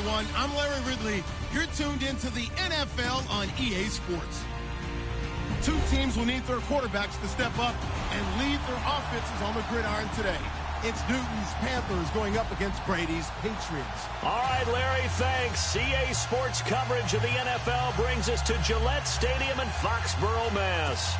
everyone. I'm Larry Ridley. You're tuned into the NFL on EA Sports. Two teams will need their quarterbacks to step up and lead their offenses on the gridiron today. It's Newton's Panthers going up against Brady's Patriots. All right, Larry, thanks. EA Sports coverage of the NFL brings us to Gillette Stadium in Foxborough, Mass.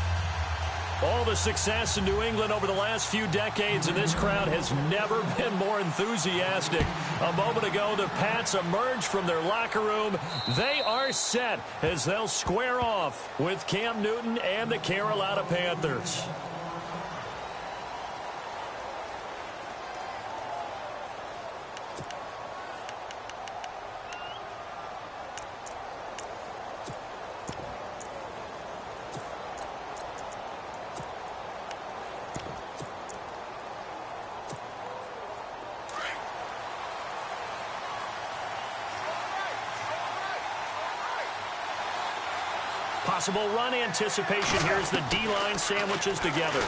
All the success in New England over the last few decades, and this crowd has never been more enthusiastic. A moment ago, the Pats emerged from their locker room. They are set as they'll square off with Cam Newton and the Carolina Panthers. Possible run anticipation. Here's the D-line sandwiches together.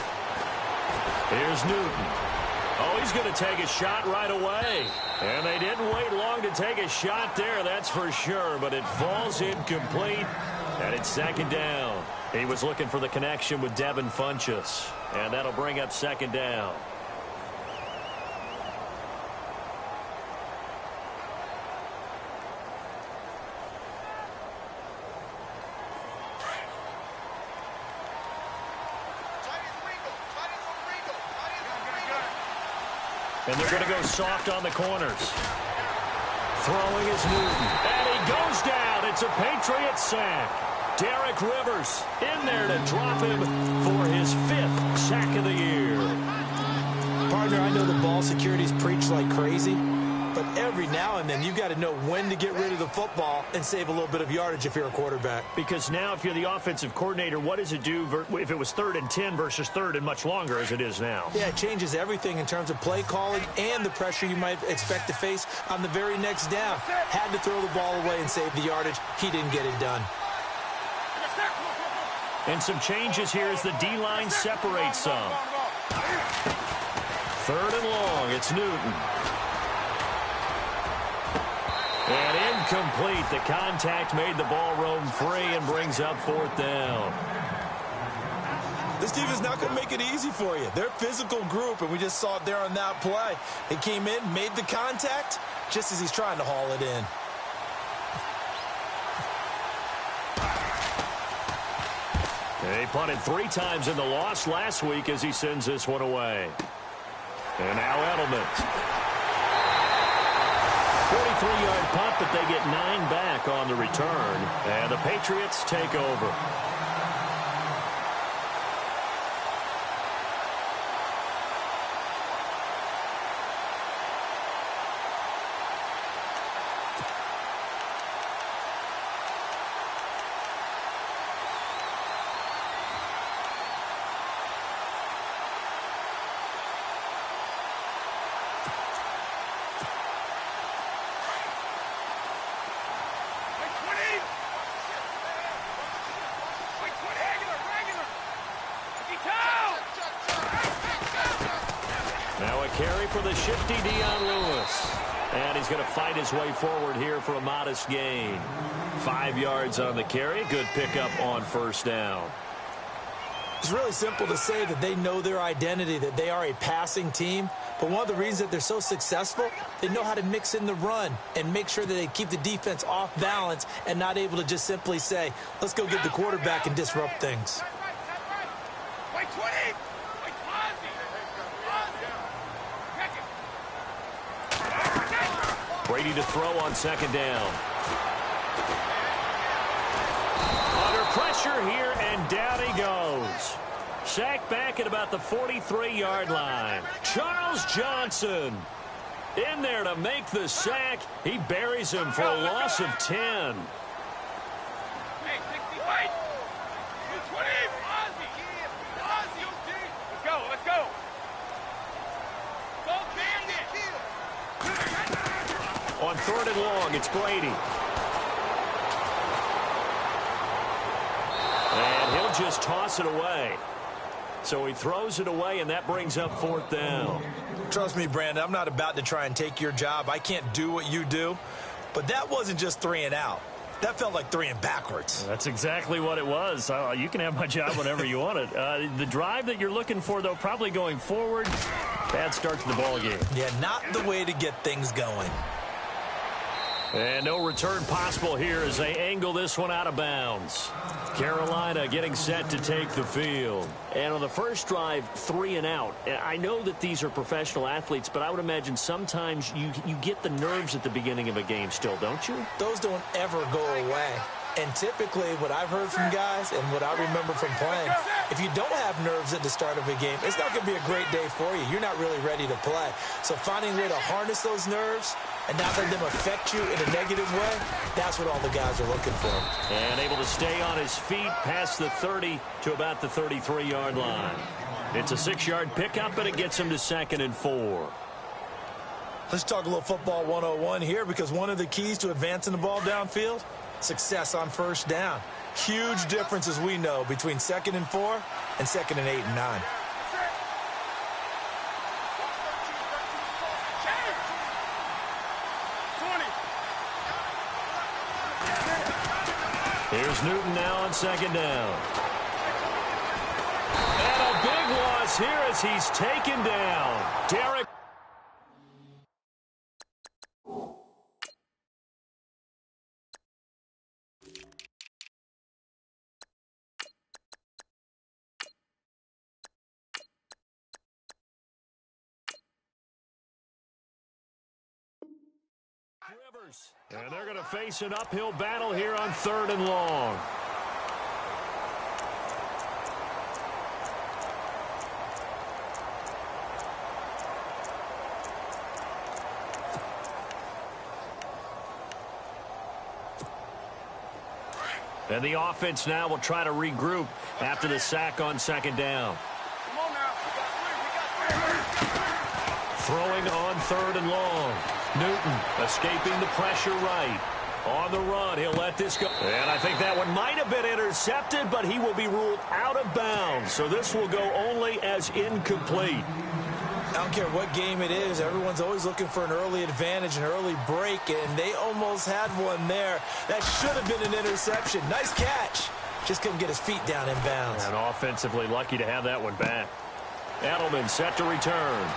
Here's Newton. Oh, he's going to take a shot right away. And they didn't wait long to take a shot there, that's for sure. But it falls incomplete, and it's second down. He was looking for the connection with Devin Funchess, and that'll bring up second down. And they're going to go soft on the corners. Throwing is Newton. And he goes down. It's a Patriot sack. Derek Rivers in there to drop him for his 5th sack of the year. Partner, I know the ball security's preached like crazy, but every now and then you've got to know when to get rid of the football and save a little bit of yardage if you're a quarterback. Because now if you're the offensive coordinator, what does it do if it was 3rd and 10 versus 3rd and much longer as it is now? Yeah, it changes everything in terms of play calling and the pressure you might expect to face on the very next down. Had to throw the ball away and save the yardage. He didn't get it done. And some changes here as the D-line separates some. 3rd and long, it's Newton. And incomplete. The contact made the ball roam free and brings up 4th down. This team is not going to make it easy for you. They're a physical group, and we just saw it there on that play. He came in, made the contact, just as he's trying to haul it in. He punted 3 times in the loss last week as he sends this one away. And now Edelman. 43-yard punt, but they get 9 back on the return. And the Patriots take over. Carry for the shifty Dion Lewis. And he's going to fight his way forward here for a modest gain. 5 yards on the carry. Good pickup on 1st down. It's really simple to say that they know their identity, that they are a passing team. But one of the reasons that they're so successful, they know how to mix in the run and make sure that they keep the defense off balance and not able to just simply say, let's go get the quarterback and disrupt things. Brady to throw on 2nd down. Under pressure here, and down he goes. Sacked back at about the 43-yard line. Charles Johnson in there to make the sack. He buries him for a loss of 10. Let's go. On 3rd and long, it's Brady. And he'll just toss it away. So he throws it away, and that brings up 4th down. Trust me, Brandon, I'm not about to try and take your job. I can't do what you do. But that wasn't just 3 and out. That felt like 3 and backwards. That's exactly what it was. You can have my job whenever you want it. The drive that you're looking for, though, probably going forward. Bad start to the ball game. Yeah, not the way to get things going. And no return possible here as they angle this one out of bounds. Carolina getting set to take the field. And on the first drive, 3 and out. I know that these are professional athletes, but I would imagine sometimes you get the nerves at the beginning of a game still, don't you? Those don't ever go away. And typically what I've heard from guys and what I remember from playing, if you don't have nerves at the start of a game, it's not going to be a great day for you. You're not really ready to play. So finding a way to harness those nerves and not let them affect you in a negative way, that's what all the guys are looking for. And able to stay on his feet past the 30 to about the 33-yard line. It's a 6-yard pickup, and it gets him to 2nd and 4. Let's talk a little football 101 here, because one of the keys to advancing the ball downfield, success on first down. Huge difference, as we know, between 2nd and 4 and 2nd and 8 and 9. Here's Newton now on 2nd down. And a big loss here as he's taken down. Derek. And they're going to face an uphill battle here on 3rd and long. And the offense now will try to regroup after the sack on 2nd down. Throwing on 3rd and long. Newton escaping the pressure right. On the run, he'll let this go. And I think that one might have been intercepted, but he will be ruled out of bounds. So this will go only as incomplete. I don't care what game it is. Everyone's always looking for an early advantage, an early break, and they almost had one there. That should have been an interception. Nice catch. Just couldn't get his feet down in bounds. And offensively lucky to have that one back. Edelman set to return.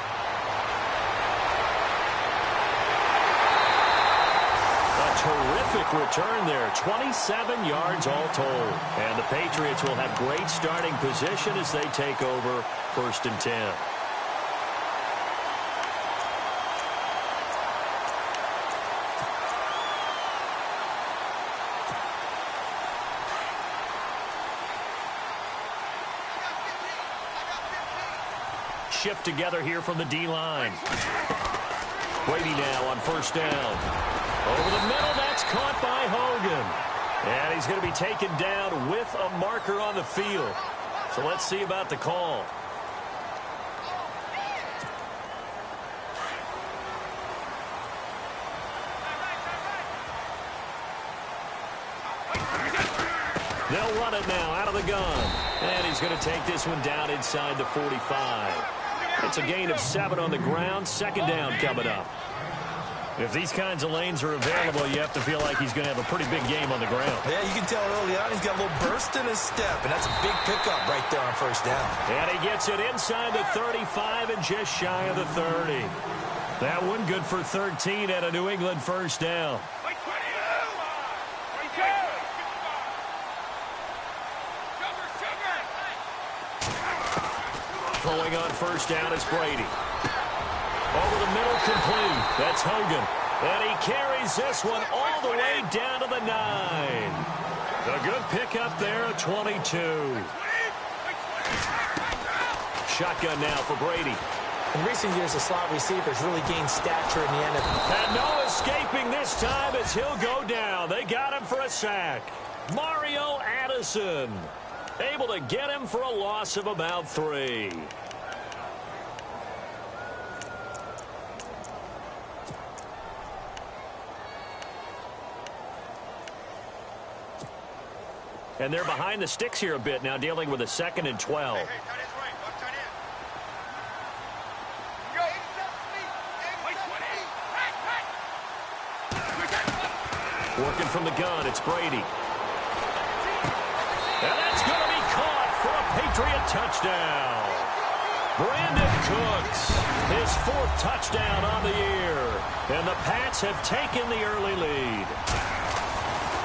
Terrific return there. 27 yards all told. And the Patriots will have great starting position as they take over 1st and 10. Shift together here from the D-line. Brady now on 1st down. Over the middle, that's caught by Hogan. And he's going to be taken down with a marker on the field. So let's see about the call. They'll run it now out of the gun. And he's going to take this one down inside the 45. It's a gain of 7 on the ground. 2nd down coming up. If these kinds of lanes are available, you have to feel like he's going to have a pretty big game on the ground. Yeah, you can tell early on he's got a little burst in his step, and that's a big pickup right there on 1st down. And he gets it inside the 35 and just shy of the 30. That one good for 13 at a New England 1st down. Throwing on 1st down is Brady. Over the middle, complete. That's Hogan. And he carries this one all the way down to the 9. A good pickup there at 22. Shotgun now for Brady. In recent years, the slot receivers really gained stature in the NFL. And no escaping this time as he'll go down. They got him for a sack. Mario Addison able to get him for a loss of about 3. And they're behind the sticks here a bit now, dealing with a 2nd and 12. Working from the gun, it's Brady. And that's going to be caught for a Patriot touchdown. Brandon Cooks, his 4th touchdown on the year. And the Pats have taken the early lead.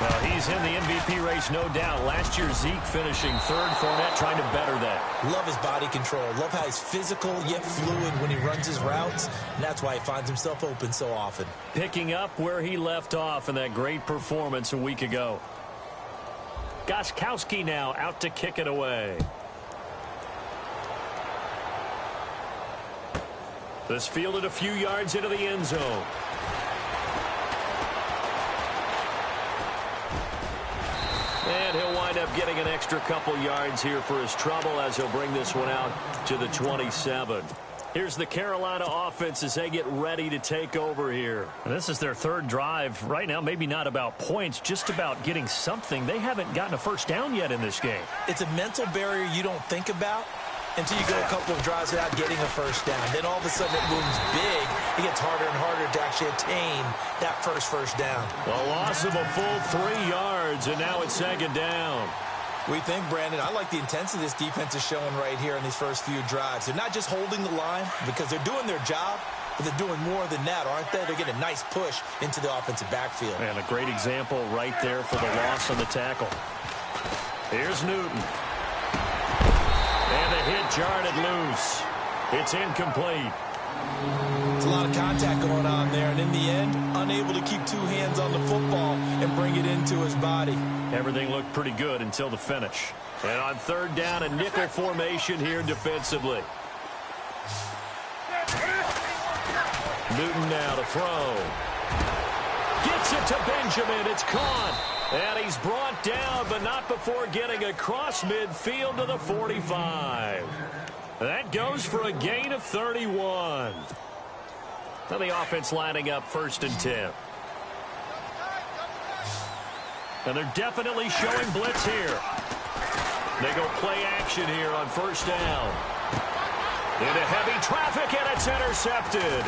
Well, he's in the MVP race, no doubt. Last year, Zeke finishing 3rd, Fournette trying to better that. Love his body control. Love how he's physical yet fluid when he runs his routes. And that's why he finds himself open so often. Picking up where he left off in that great performance a week ago. Gostkowski now out to kick it away. This fielded a few yards into the end zone. And he'll wind up getting an extra couple yards here for his trouble as he'll bring this one out to the 27. Here's the Carolina offense as they get ready to take over here. And this is their 3rd drive. Right now, maybe not about points, just about getting something. They haven't gotten a first down yet in this game. It's a mental barrier you don't think about until you go a couple of drives without getting a first down. Then all of a sudden it looms big. It gets harder and harder to actually attain that first down. A loss of a full 3 yards, and now it's 2nd down. We think, Brandon, I like the intensity this defense is showing right here in these first few drives. They're not just holding the line because they're doing their job, but they're doing more than that, aren't they? They're getting a nice push into the offensive backfield. And a great example right there for the loss on the tackle. Here's Newton. And the hit jarred it loose. It's incomplete. It's a lot of contact going on there, and in the end, unable to keep 2 hands on the football and bring it into his body. Everything looked pretty good until the finish. And on 3rd down, a nickel formation here defensively. Newton now to throw. Gets it to Benjamin. It's caught. And he's brought down, but not before getting across midfield to the 45. That goes for a gain of 31. Now the offense lining up 1st and 10. And they're definitely showing blitz here. They go play action here on 1st down. Into heavy traffic, and it's intercepted.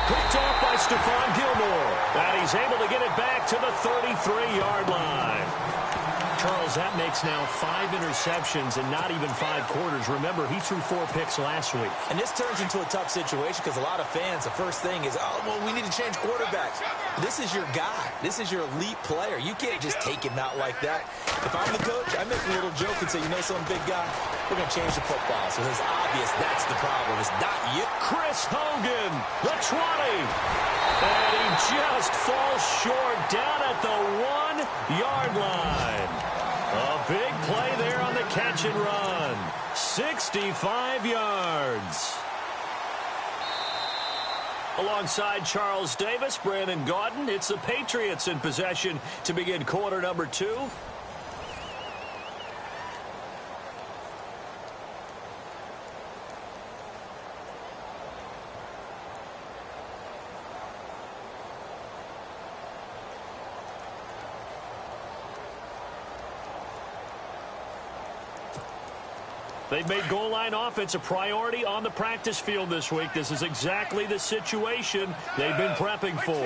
Picked off by Stephon Gilmore. And he's able to get it back to the 33-yard line. Charles, that makes now 5 interceptions and not even 5 quarters. Remember, he threw 4 picks last week. And this turns into a tough situation because a lot of fans, the first thing is, oh, well, we need to change quarterbacks. This is your guy. This is your elite player. You can't just take him out like that. If I'm the coach, I make a little joke and say, you know something, big guy? We're going to change the football. So it's obvious that's the problem. It's not you. Chris Hogan, the 20. And he just falls short down at the 1-yard line. A big play there on the catch and run. 65 yards. Alongside Charles Davis, Brandon Gaudin, it's the Patriots in possession to begin quarter number 2. They've made goal line offense a priority on the practice field this week. This is exactly the situation they've been prepping for.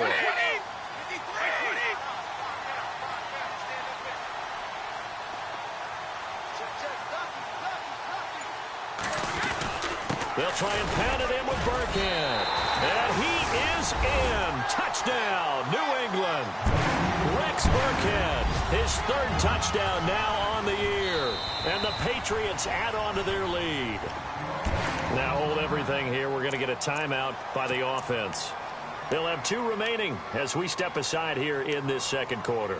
They'll try and pound it in with Burkhead. And he is in. Touchdown, New England. Rex Burkhead, his 3rd touchdown now on the year. And the Patriots add on to their lead. Now hold everything here. We're going to get a timeout by the offense. They'll have 2 remaining as we step aside here in this 2nd quarter.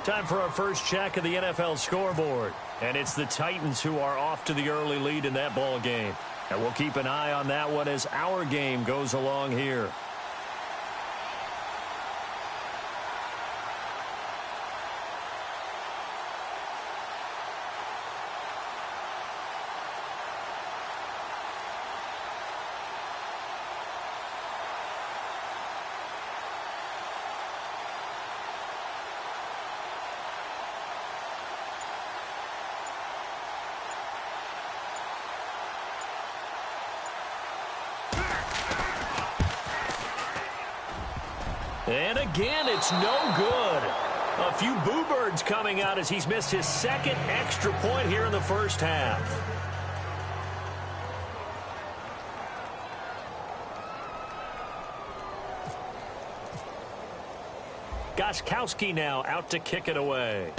Time for our first check of the NFL scoreboard. And it's the Titans who are off to the early lead in that ball game. And we'll keep an eye on that one as our game goes along here. And again, it's no good. A few boo birds coming out as he's missed his second extra point here in the first half. Gostkowski now out to kick it away.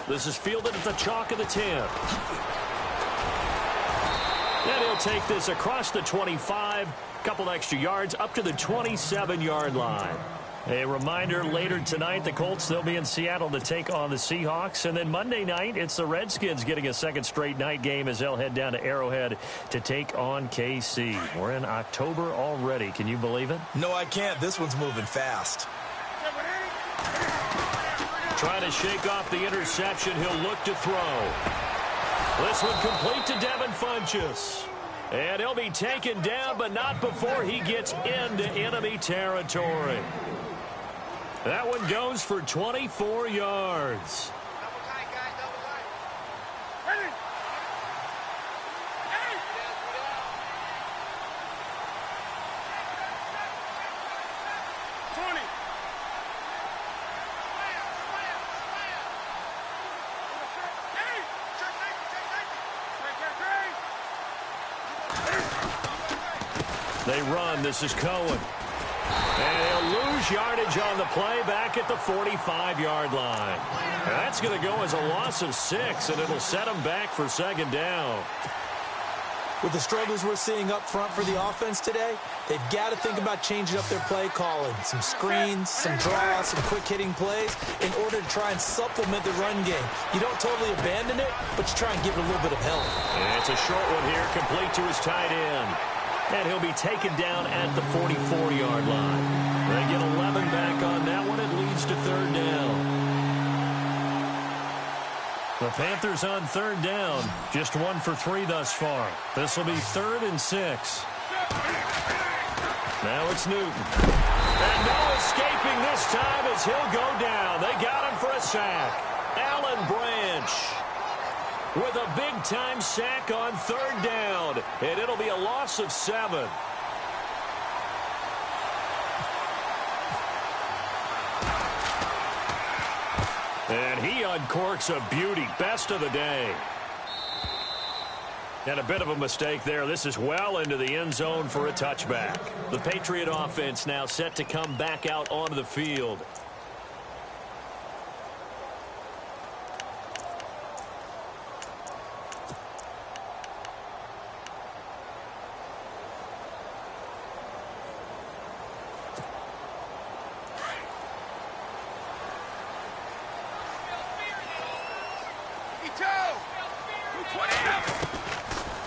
This is fielded at the chalk of the 10. And he'll take this across the 25. Couple extra yards up to the 27-yard line. A reminder, later tonight, the Colts, they'll be in Seattle to take on the Seahawks. And then Monday night, it's the Redskins getting a second straight night game as they'll head down to Arrowhead to take on KC. We're in October already. Can you believe it? No, I can't. This one's moving fast. Trying to shake off the interception. He'll look to throw. This one complete to Devin Funchess. And he'll be taken down, but not before he gets into enemy territory. That one goes for 24 yards. They run. This is Cohen. And he'll lose yardage on the play back at the 45-yard line. That's going to go as a loss of 6, and it'll set them back for second down. With the struggles we're seeing up front for the offense today, they've got to think about changing up their play calling. Some screens, some draws, some quick-hitting plays in order to try and supplement the run game. You don't totally abandon it, but you try and give it a little bit of help. And it's a short one here, complete to his tight end. And he'll be taken down at the 44-yard line. They get 11 back on that one. It leads to third down. The Panthers on third down. Just 1 for 3 thus far. This will be 3rd and 6. Now it's Newton. And no escaping this time as he'll go down. They got him for a sack. Alan Branch with a big-time sack on third down. And it'll be a loss of 7. And he uncorks a beauty. Best of the day. And a bit of a mistake there. This is well into the end zone for a touchback. The Patriot offense now set to come back out onto the field.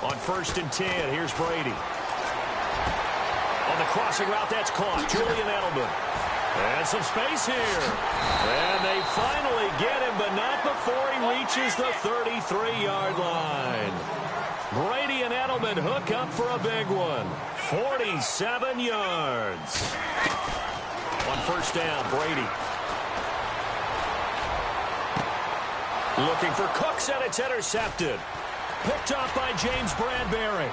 On 1st and 10, here's Brady. On the crossing route, that's caught. Julian Edelman. And some space here. And they finally get him, but not before he reaches the 33-yard line. Brady and Edelman hook up for a big one. 47 yards. On 1st down, Brady. Looking for Cooks, and it's intercepted. Picked up by James Bradbury.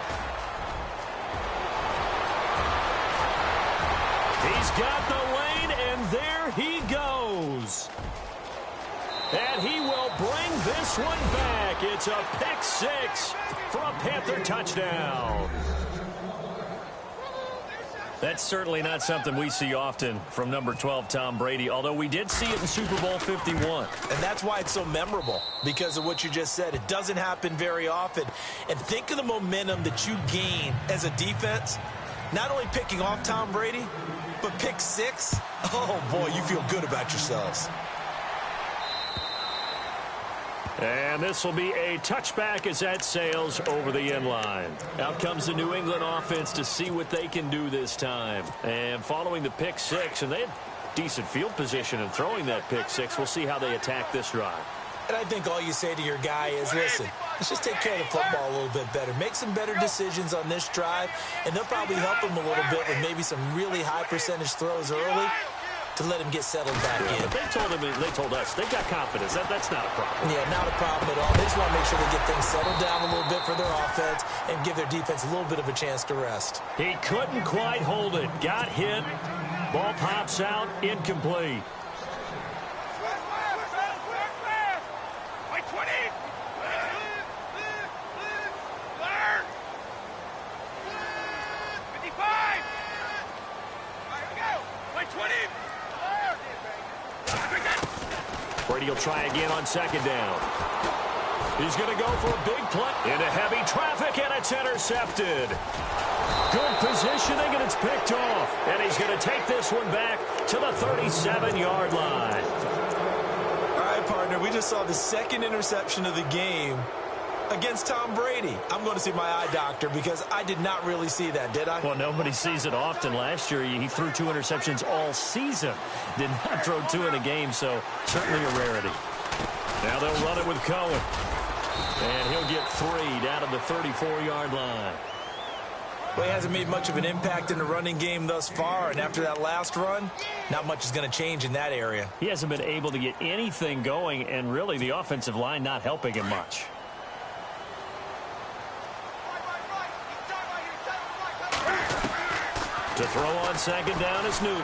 He's got the lane, and there he goes. And he will bring this one back. It's a pick 6 for a Panther touchdown. That's certainly not something we see often from number 12, Tom Brady, although we did see it in Super Bowl 51. And that's why it's so memorable, because of what you just said. It doesn't happen very often. And think of the momentum that you gain as a defense, not only picking off Tom Brady, but pick 6. Oh, boy, you feel good about yourselves. And this will be a touchback as that sails over the end line. Out comes the New England offense to see what they can do this time. And following the pick 6, and they had decent field position in throwing that pick 6. We'll see how they attack this drive. And I think all you say to your guy is, listen, let's just take care of the football a little bit better. Make some better decisions on this drive, and they'll probably help him a little bit with maybe some really high percentage throws early to let him get settled back in. But they told us they've got confidence. That's not a problem. Yeah, not a problem at all. They just want to make sure they get things settled down a little bit for their offense and give their defense a little bit of a chance to rest. He couldn't quite hold it. Got hit. Ball pops out. Incomplete. Brady will try again on second down. He's going to go for a big play into heavy traffic, and it's intercepted. Good positioning, and it's picked off. And he's going to take this one back to the 37-yard line. All right, partner, we just saw the second interception of the game against Tom Brady. I'm going to see my eye doctor because I did not really see that, did I? Well, nobody sees it often. Last year, he threw 2 interceptions all season. Did not throw 2 in a game, so certainly a rarity. Now they'll run it with Cohen. And he'll get 3 down to the 34-yard line. Well, he hasn't made much of an impact in the running game thus far, and after that last run, not much is going to change in that area. He hasn't been able to get anything going, and really the offensive line not helping him much. To throw on second down is Newton.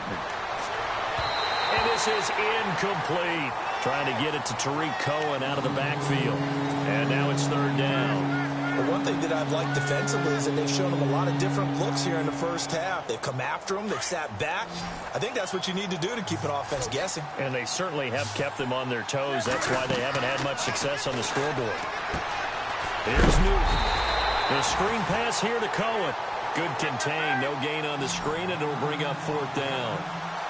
And this is incomplete. Trying to get it to Tariq Cohen out of the backfield. And now it's third down. Well, one thing that I've liked defensively is that they've shown him a lot of different looks here in the first half. They've come after him. They've sat back. I think that's what you need to do to keep an offense guessing. And they certainly have kept them on their toes. That's why they haven't had much success on the scoreboard. Here's Newton. The screen pass here to Cohen. Good contain, no gain on the screen, and it'll bring up fourth down.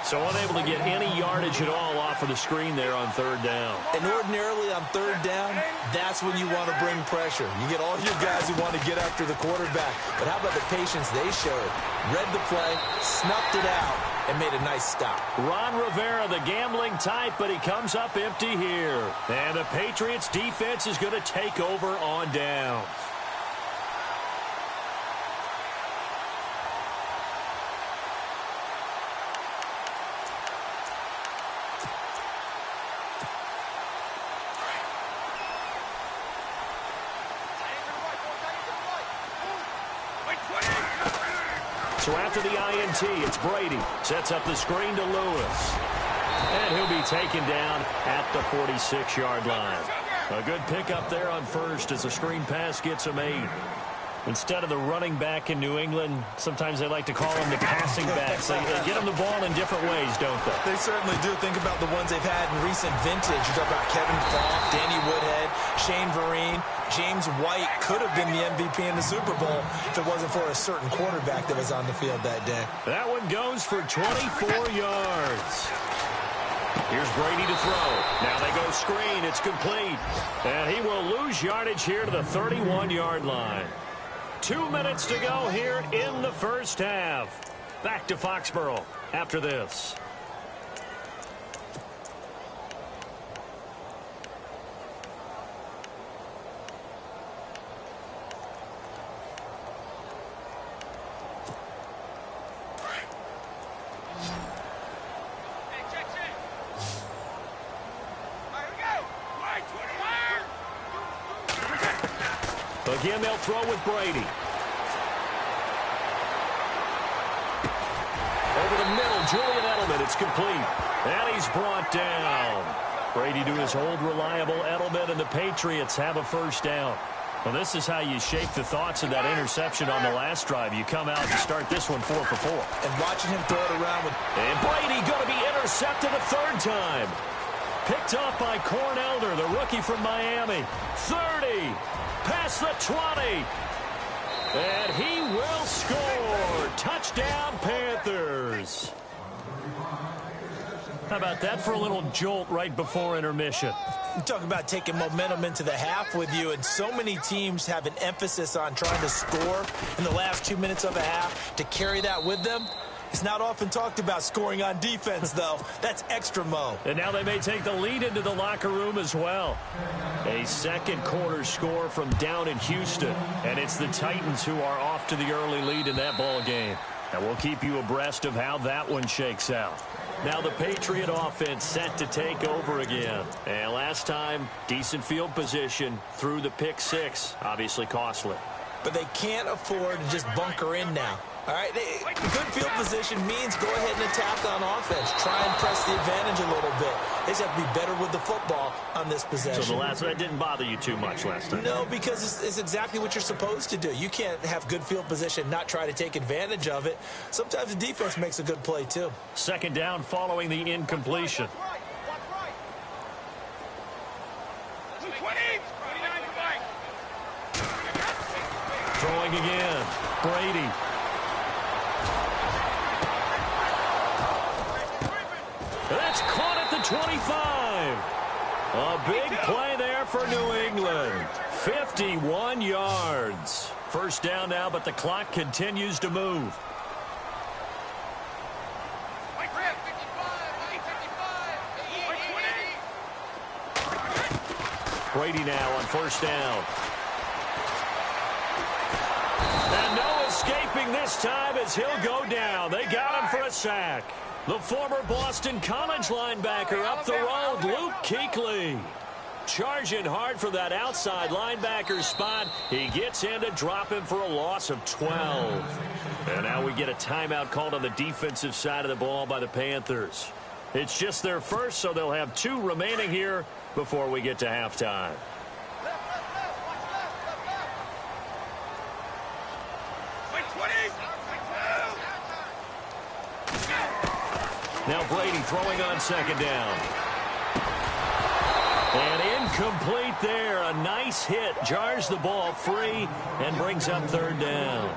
So unable to get any yardage at all off of the screen there on third down. And ordinarily on third down, that's when you want to bring pressure. You get all your guys who want to get after the quarterback. But how about the patience they showed? Read the play, snuffed it out, and made a nice stop. Ron Rivera, the gambling type, but he comes up empty here. And the Patriots defense is going to take over on downs. So after the INT, it's Brady. Sets up the screen to Lewis. And he'll be taken down at the 46-yard line. A good pickup there on first as the screen pass gets him 8. Instead of the running back in New England, sometimes they like to call them the passing backs. They get them the ball in different ways, don't they? They certainly do. Think about the ones they've had in recent vintage. You talk about Kevin Falk, Danny Woodhead, Shane Vereen. James White could have been the MVP in the Super Bowl if it wasn't for a certain quarterback that was on the field that day. That one goes for 24 yards. Here's Brady to throw. Now they go screen. It's complete. And he will lose yardage here to the 31-yard line. 2 minutes to go here in the first half. Back to Foxborough after this. Again, they'll throw with Brady. Over the middle, Julian Edelman. It's complete. And he's brought down. Brady to his old reliable Edelman, and the Patriots have a first down. Well, this is how you shape the thoughts of that interception on the last drive. You come out and start this one 4 for 4. And watching him throw it around with... And Brady going to be intercepted a third time. Picked off by Corn Elder, the rookie from Miami. 30. Past the 20. And he will score. Touchdown, Panthers. How about that for a little jolt right before intermission? You talk about taking momentum into the half with you, and so many teams have an emphasis on trying to score in the last 2 minutes of a half. To carry that with them, it's not often talked about scoring on defense, though. That's extra mo. And now they may take the lead into the locker room as well. A second quarter score from down in Houston. And it's the Titans who are off to the early lead in that ball game. And we'll keep you abreast of how that one shakes out. Now the Patriot offense set to take over again. And last time, decent field position through the pick six. Obviously costly. But they can't afford to just bunker in now. All right, good field position means go ahead and attack on offense. Try and press the advantage a little bit. They just have to be better with the football on this possession. So that didn't bother you too much last time? No, because it's exactly what you're supposed to do. You can't have good field position, not try to take advantage of it. Sometimes the defense makes a good play, too. Second down following the incompletion. Throwing again. Brady. That's caught at the 25. A big play there for New England. 51 yards. First down now, but the clock continues to move. Brady now on first down. And no escaping this time as he'll go down. They got him for a sack. The former Boston College linebacker up the road, Luke Kuechly. Charging hard for that outside linebacker spot. He gets in to drop him for a loss of 12. And now we get a timeout called on the defensive side of the ball by the Panthers. It's just their first, so they'll have 2 remaining here before we get to halftime. Now Brady throwing on second down. And incomplete there. A nice hit. Jars the ball free and brings up third down.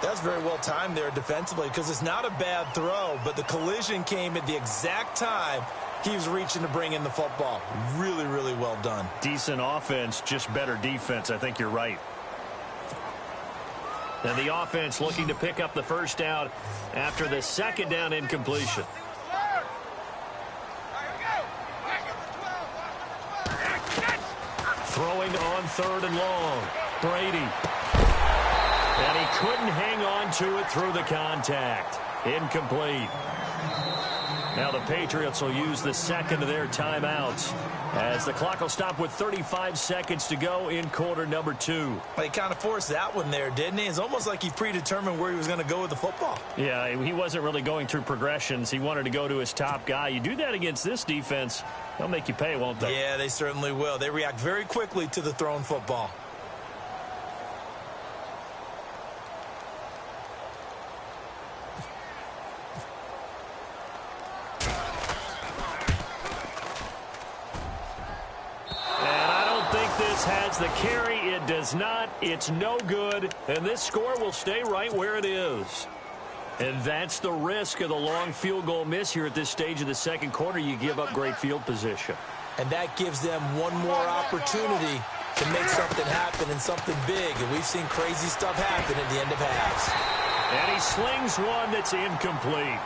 That's very well timed there defensively because it's not a bad throw, but the collision came at the exact time he was reaching to bring in the football. Really, really well done. Decent offense, just better defense. I think you're right. And the offense looking to pick up the first down after the second down incompletion. Throwing on third and long. Brady. And he couldn't hang on to it through the contact. Incomplete. Now the Patriots will use the second of their timeouts as the clock will stop with 35 seconds to go in quarter number 2. He kind of forced that one there, didn't he? It's almost like he predetermined where he was going to go with the football. Yeah, he wasn't really going through progressions. He wanted to go to his top guy. You do that against this defense, they'll make you pay, won't they? Yeah, they certainly will. They react very quickly to the thrown football. Has the carry. It does not. It's no good. And this score will stay right where it is. And that's the risk of the long field goal miss here at this stage of the second quarter. You give up great field position. And that gives them one more opportunity to make something happen and something big. And we've seen crazy stuff happen at the end of halves. And he slings one that's incomplete.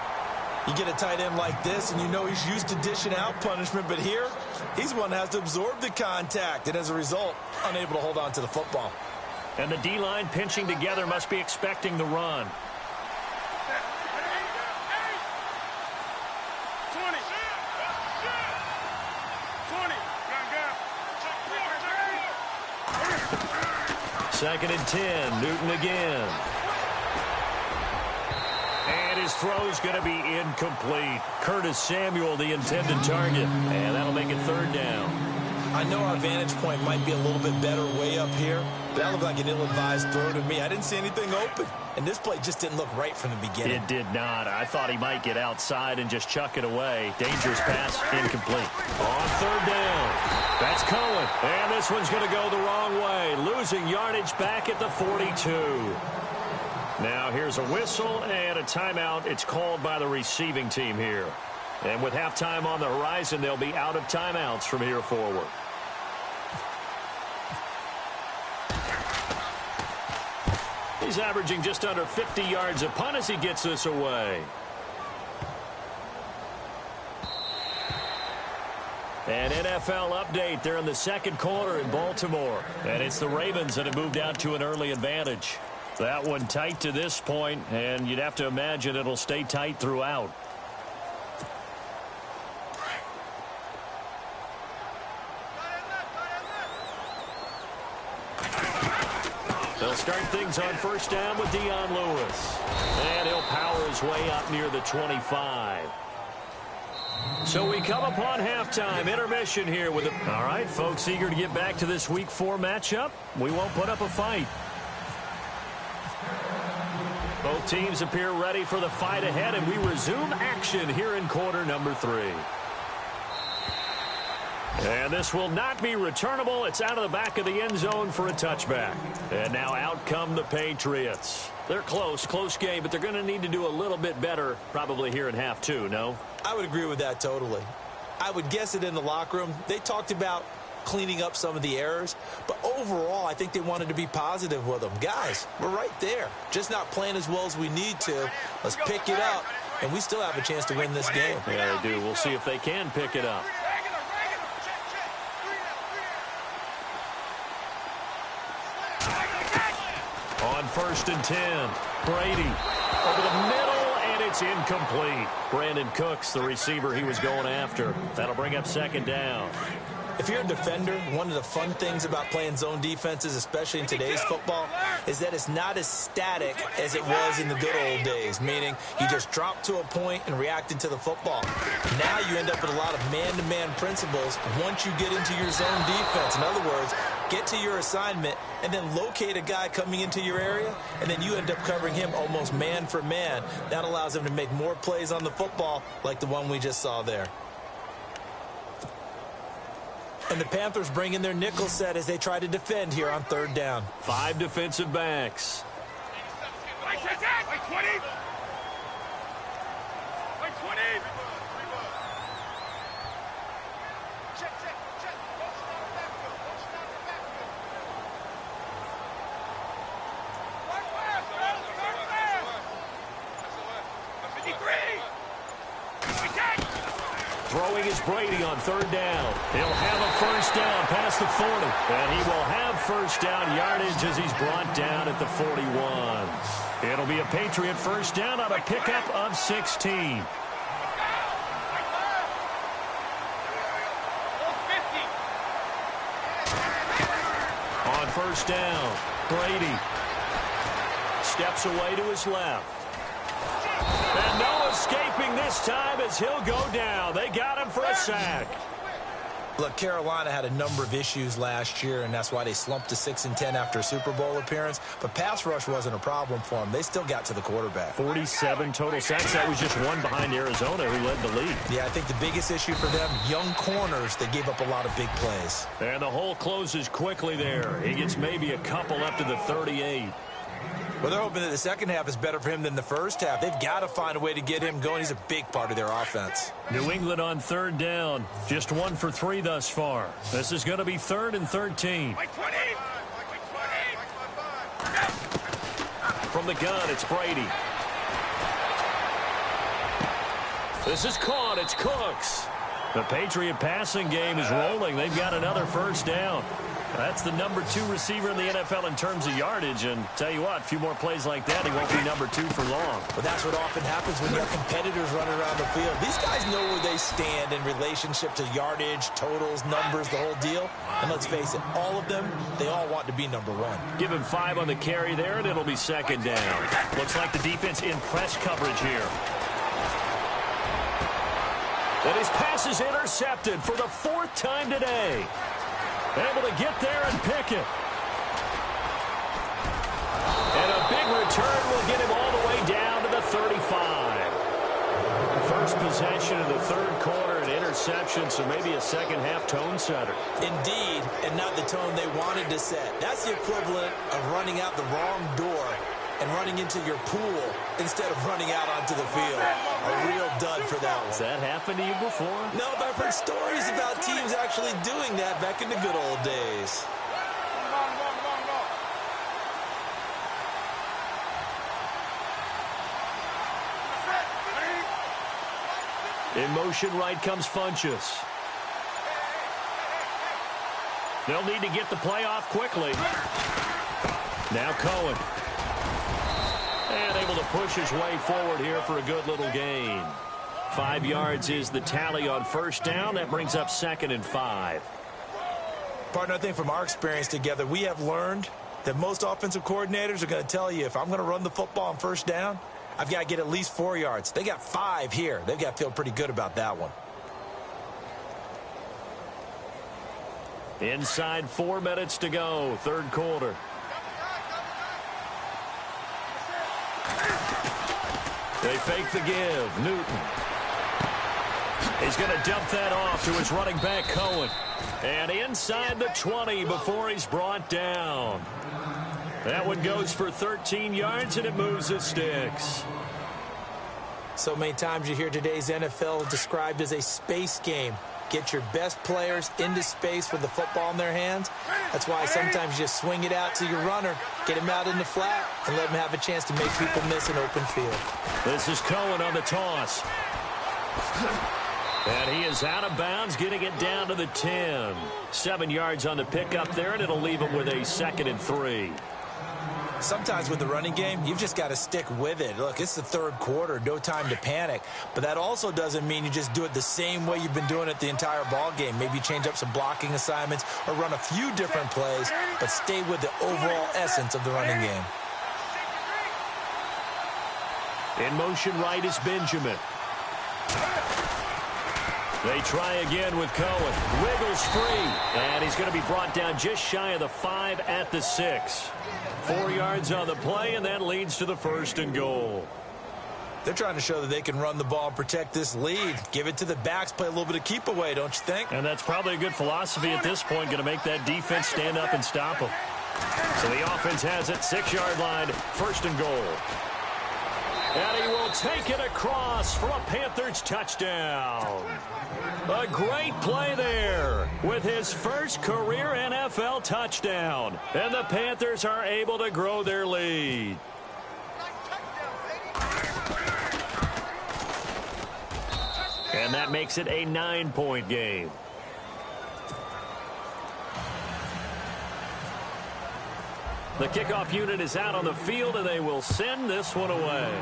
You get a tight end like this, and you know he's used to dishing out punishment, but here, he's the one that has to absorb the contact, and as a result, unable to hold on to the football. And the D-line pinching together must be expecting the run. Second and 10, Newton again. And his throw's going to be incomplete. Curtis Samuel, the intended target. And that'll make it third down. I know our vantage point might be a little bit better way up here, but that looked like an ill-advised throw to me. I didn't see anything open, and this play just didn't look right from the beginning. It did not. I thought he might get outside and just chuck it away. Dangerous pass, incomplete. On third down, that's Cohen. And this one's going to go the wrong way, losing yardage back at the 42. Now here's a whistle and a timeout. It's called by the receiving team here. And with halftime on the horizon, they'll be out of timeouts from here forward. He's averaging just under 50 yards a punt as he gets this away. An NFL update. They're in the second quarter in Baltimore. And it's the Ravens that have moved out to an early advantage. That one tight to this point, and you'd have to imagine it'll stay tight throughout. They'll start things on first down with Dion Lewis. And he'll power his way up near the 25. So we come upon halftime. Intermission here with the... All right, folks, eager to get back to this Week 4 matchup. We won't put up a fight. Both teams appear ready for the fight ahead, and we resume action here in quarter number 3. And this will not be returnable. It's out of the back of the end zone for a touchback. And now out come the Patriots. They're close game, but they're going to need to do a little bit better probably here in half 2, no? I would agree with that totally. I would guess it in the locker room. They talked about cleaning up some of the errors, but overall, I think they wanted to be positive with them. Guys, we're right there. Just not playing as well as we need to. Let's pick it up, and we still have a chance to win this game. Yeah, they do. We'll see if they can pick it up. On 1st and 10, Brady over the middle, and it's incomplete. Brandon Cooks, the receiver he was going after. That'll bring up 2nd down. If you're a defender, one of the fun things about playing zone defenses, especially in today's football, is that it's not as static as it was in the good old days, meaning you just drop to a point and reacted to the football. Now you end up with a lot of man-to-man principles once you get into your zone defense. In other words, get to your assignment and then locate a guy coming into your area, and then you end up covering him almost man for man. That allows him to make more plays on the football like the one we just saw there. And the Panthers bring in their nickel set as they try to defend here on 3rd down. 5 defensive backs. Throwing is Brady on 3rd down. He'll have a first down past the 40. And he will have first down yardage as he's brought down at the 41. It'll be a Patriot first down on a pickup of 16. On 1st down, Brady steps away to his left. And no escaping this time as he'll go down. They got him for a sack. Look, Carolina had a number of issues last year, and that's why they slumped to 6-10 after a Super Bowl appearance. But pass rush wasn't a problem for them. They still got to the quarterback. 47 total sacks. That was just one behind Arizona, who led the league. Yeah, I think the biggest issue for them, young corners, they gave up a lot of big plays. And the hole closes quickly there. He gets maybe a couple up to the 38. Well, they're hoping that the second half is better for him than the first half. They've got to find a way to get him going. He's a big part of their offense. New England on 3rd down. Just 1 for 3 thus far. This is going to be 3rd and 13. From the gun, it's Brady. This is caught. It's Cooks. The Patriot passing game is rolling. They've got another first down. That's the number 2 receiver in the NFL in terms of yardage. And tell you what, a few more plays like that, he won't be number 2 for long. But that's what often happens when you have competitors running around the field. These guys know where they stand in relationship to yardage, totals, numbers, the whole deal. And let's face it, all of them, they all want to be number 1. Give him 5 on the carry there, and it'll be 2nd down. Looks like the defense in press coverage here. And his pass is intercepted for the 4th time today. Able to get there and pick it. And a big return will get him all the way down to the 35. First possession of the 3rd quarter, an interception, so maybe a second half tone setter. Indeed, and not the tone they wanted to set. That's the equivalent of running out the wrong door and running into your pool instead of running out onto the field. A real dud for that one. Has that happened to you before? No, but I've heard stories about teams actually doing that back in the good old days. In motion right comes Funchess. They'll need to get the play off quickly. Now Cohen. And able to push his way forward here for a good little gain. 5 yards is the tally on first down. That brings up 2nd and 5. Partner, I think from our experience together, we have learned that most offensive coordinators are going to tell you, if I'm going to run the football on first down, I've got to get at least 4 yards. They got 5 here. They've got to feel pretty good about that one. Inside 4 minutes to go, third quarter. They fake the give. Newton. He's going to dump that off to his running back, Cohen. And inside the 20 before he's brought down. That one goes for 13 yards, and it moves the sticks. So many times you hear today's NFL described as a space game. Get your best players into space with the football in their hands. That's why sometimes you just swing it out to your runner, get him out in the flat, and let him have a chance to make people miss an open field. This is Cohen on the toss. And he is out of bounds, getting it down to the 10. 7 yards on the pickup there, and it'll leave him with a 2nd and 3. Sometimes with the running game, you've just got to stick with it. Look, it's the third quarter, no time to panic. But that also doesn't mean you just do it the same way you've been doing it the entire ball game. Maybe change up some blocking assignments or run a few different plays, but stay with the overall essence of the running game. In motion right is Benjamin. They try again with Cohen. Wiggles free, and he's going to be brought down just shy of the 5 at the 6. 4 yards on the play, and that leads to the 1st and goal. They're trying to show that they can run the ball and protect this lead. Give it to the backs, play a little bit of keep away, don't you think? And that's probably a good philosophy at this point, going to make that defense stand up and stop them. So the offense has it, 6-yard line, 1st and goal. And he will take it across for a Panthers touchdown. A great play there with his first career NFL touchdown. And the Panthers are able to grow their lead. And that makes it a 9-point game. The kickoff unit is out on the field, and they will send this one away.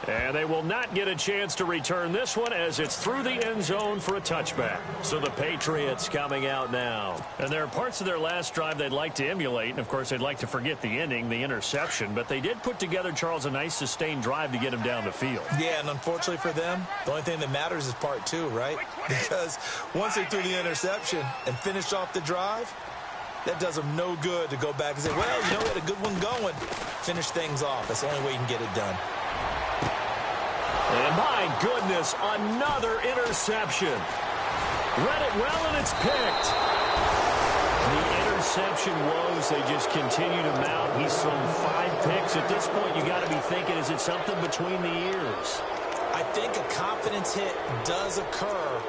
And they will not get a chance to return this one as it's through the end zone for a touchback. So the Patriots coming out now. And there are parts of their last drive they'd like to emulate. And, of course, they'd like to forget the ending, the interception. But they did put together, Charles, a nice sustained drive to get him down the field. Yeah, and unfortunately for them, the only thing that matters is part 2, right? Because once they threw the interception and finished off the drive, that does them no good to go back and say, well, you know, we had a good one going. Finish things off. That's the only way you can get it done. And my goodness, another interception. Read it well, and it's picked. The interception woes, they just continue to mount. He's thrown 5 picks. At this point, you got to be thinking, is it something between the ears? I think a confidence hit does occur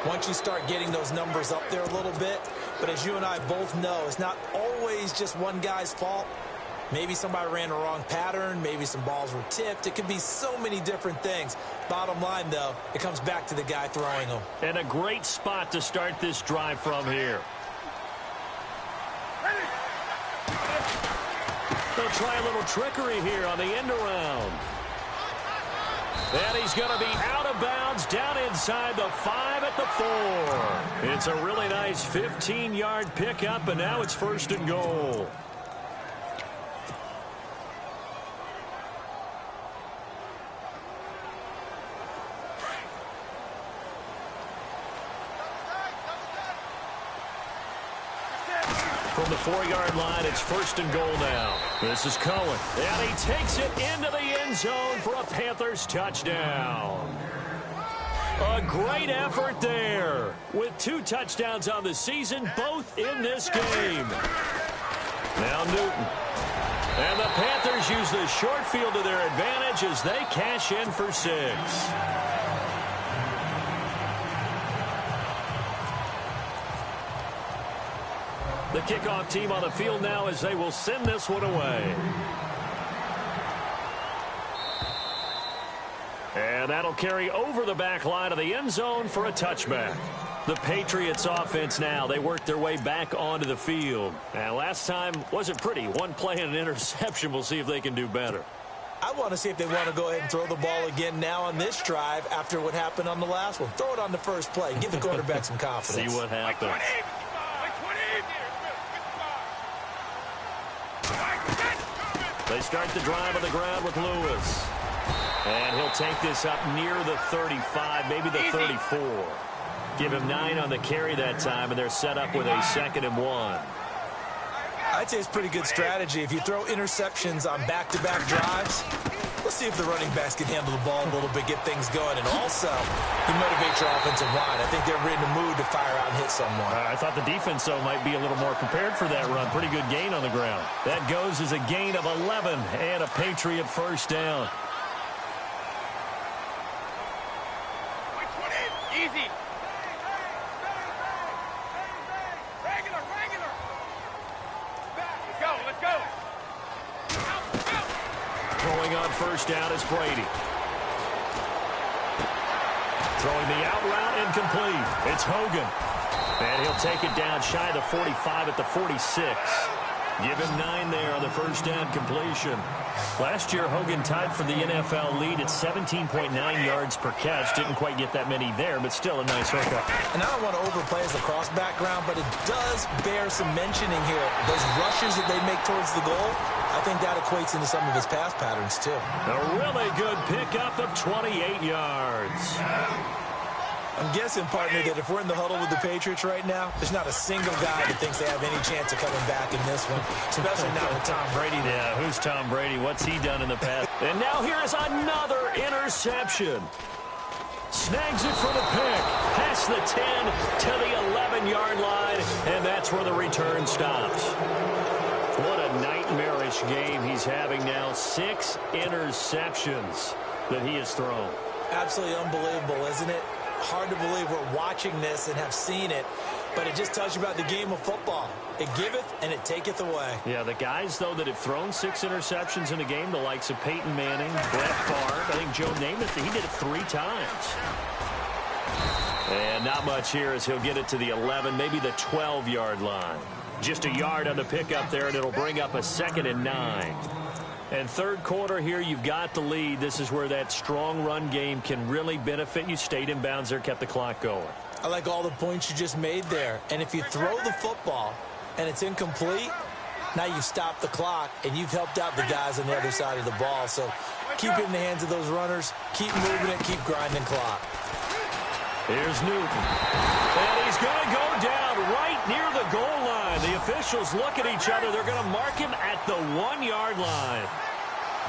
once you start getting those numbers up there a little bit. But as you and I both know, it's not always just one guy's fault. Maybe somebody ran the wrong pattern. Maybe some balls were tipped. It could be so many different things. Bottom line, though, it comes back to the guy throwing them. And a great spot to start this drive from here. They'll try a little trickery here on the end around. And he's going to be out of bounds down inside the 5 at the 4. It's a really nice 15-yard pickup, and now it's 1st and goal. From the 4-yard line, it's 1st and goal now. This is Cohen. And he takes it into the end zone for a Panthers touchdown. A great effort there with 2 touchdowns on the season, both in this game. Now Newton. And the Panthers use the short field to their advantage as they cash in for 6. The kickoff team on the field now as they will send this one away. And that'll carry over the back line of the end zone for a touchback. The Patriots offense now, they work their way back onto the field. And last time wasn't pretty. One play and an interception. We'll see if they can do better. I want to see if they want to go ahead and throw the ball again now on this drive after what happened on the last one. Throw it on the first play. Give the quarterback some confidence. See what happens. They start the drive on the ground with Lewis. And he'll take this up near the 35, maybe the 34. Give him 9 on the carry that time, and they're set up with a 2nd and 1. I'd say it's pretty good strategy. If you throw interceptions on back-to-back drives, let's see if the running backs can handle the ball a little bit, get things going, and also you motivate your offensive line. I think they're in the mood to fire out and hit someone. I thought the defense, though, might be a little more prepared for that run. Pretty good gain on the ground. That goes as a gain of 11 and a Patriot first down. Easy. Let's go. Throwing on first down is Brady. Throwing the out route incomplete. It's Hogan. And he'll take it down shy of the 45 at the 46. Give him 9 there on the first down completion. Last year, Hogan tied for the NFL lead at 17.9 yards per catch. Didn't quite get that many there, but still a nice hookup. And I don't want to overplay his lacrosse background, but it does bear some mentioning here. Those rushes that they make towards the goal, I think that equates into some of his pass patterns, too. A really good pickup of 28 yards. I'm guessing, partner, that if we're in the huddle with the Patriots right now, there's not a single guy that thinks they have any chance of coming back in this one, especially not with Tom Brady there. Yeah, who's Tom Brady? What's he done in the past? And now here's another interception. Snags it for the pick. Past the 10 to the 11-yard line, and that's where the return stops. What a nightmarish game he's having now. 6 interceptions that he has thrown. Absolutely unbelievable, isn't it? Hard to believe we're watching this and have seen it, but it just tells you about the game of football. It giveth and it taketh away. Yeah, the guys, though, that have thrown 6 interceptions in a game, the likes of Peyton Manning, Brett Favre, I think Joe Namath, he did it 3 times. And not much here as he'll get it to the 11, maybe the 12-yard line. Just a yard on the pickup there, and it'll bring up a 2nd and 9. And third quarter here, you've got the lead. This is where that strong run game can really benefit you. Stayed in bounds there, kept the clock going. I like all the points you just made there. And if you throw the football and it's incomplete, now you stop the clock and you've helped out the guys on the other side of the ball. So keep it in the hands of those runners. Keep moving it. Keep grinding clock. Here's Newton. And he's going to go down right near the goal line. The officials look at each other. They're going to mark him at the 1-yard line.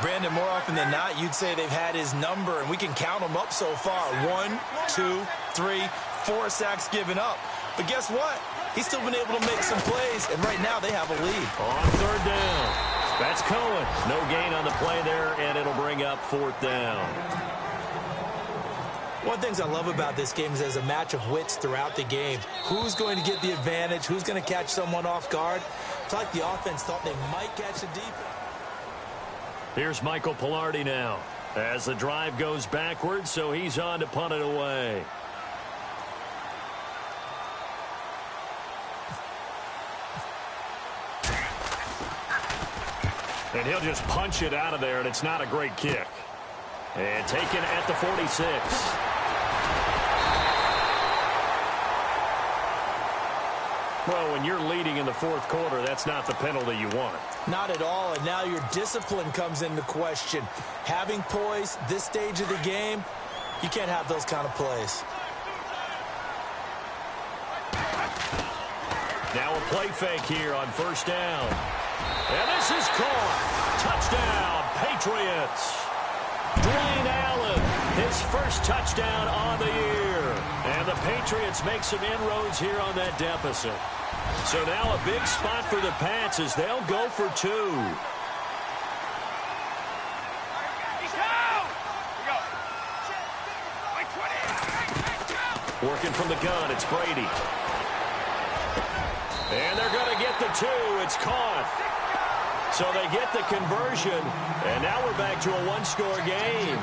Brandon, more often than not, you'd say they've had his number, and we can count them up so far. 1, 2, 3, 4 sacks given up. But guess what? He's still been able to make some plays, and right now they have a lead. On third down. That's Cohen. No gain on the play there, and it'll bring up 4th down. One of the things I love about this game is there's a match of wits throughout the game. Who's going to get the advantage? Who's going to catch someone off guard? It's like the offense thought they might catch the defense. Here's Michael Pilardi now as the drive goes backwards, so he's on to punt it away. And he'll just punch it out of there, and it's not a great kick. And taken at the 46. Well, when you're leading in the 4th quarter, that's not the penalty you want. Not at all, and now your discipline comes into question. Having poise this stage of the game, you can't have those kind of plays. Now a play fake here on first down. And this is caught. Touchdown, Patriots. Dwayne Allen, his first touchdown on the year. And the Patriots make some inroads here on that deficit. So now a big spot for the Pats as they'll go for 2. Working from the gun, it's Brady. And they're going to get the 2. It's caught. So they get the conversion, and now we're back to a 1-score game.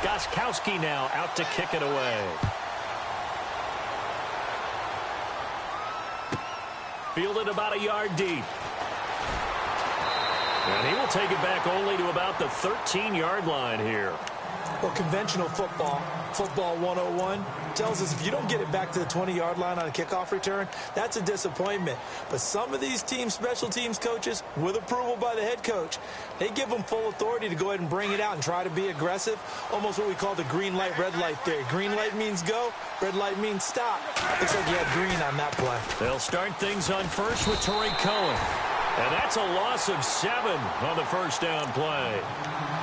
Gostkowski now out to kick it away. Fielded about a yard deep. And he will take it back only to about the 13-yard line here. Well, conventional football 101, tells us if you don't get it back to the 20-yard line on a kickoff return, that's a disappointment. But some of these teams, special teams coaches, with approval by the head coach, they give them full authority to go ahead and bring it out and try to be aggressive, almost what we call the green light, red light theory. Green light means go, red light means stop. Looks like you had green on that play. They'll start things on first with Tariq Cohen. And that's a loss of 7 on the first down play.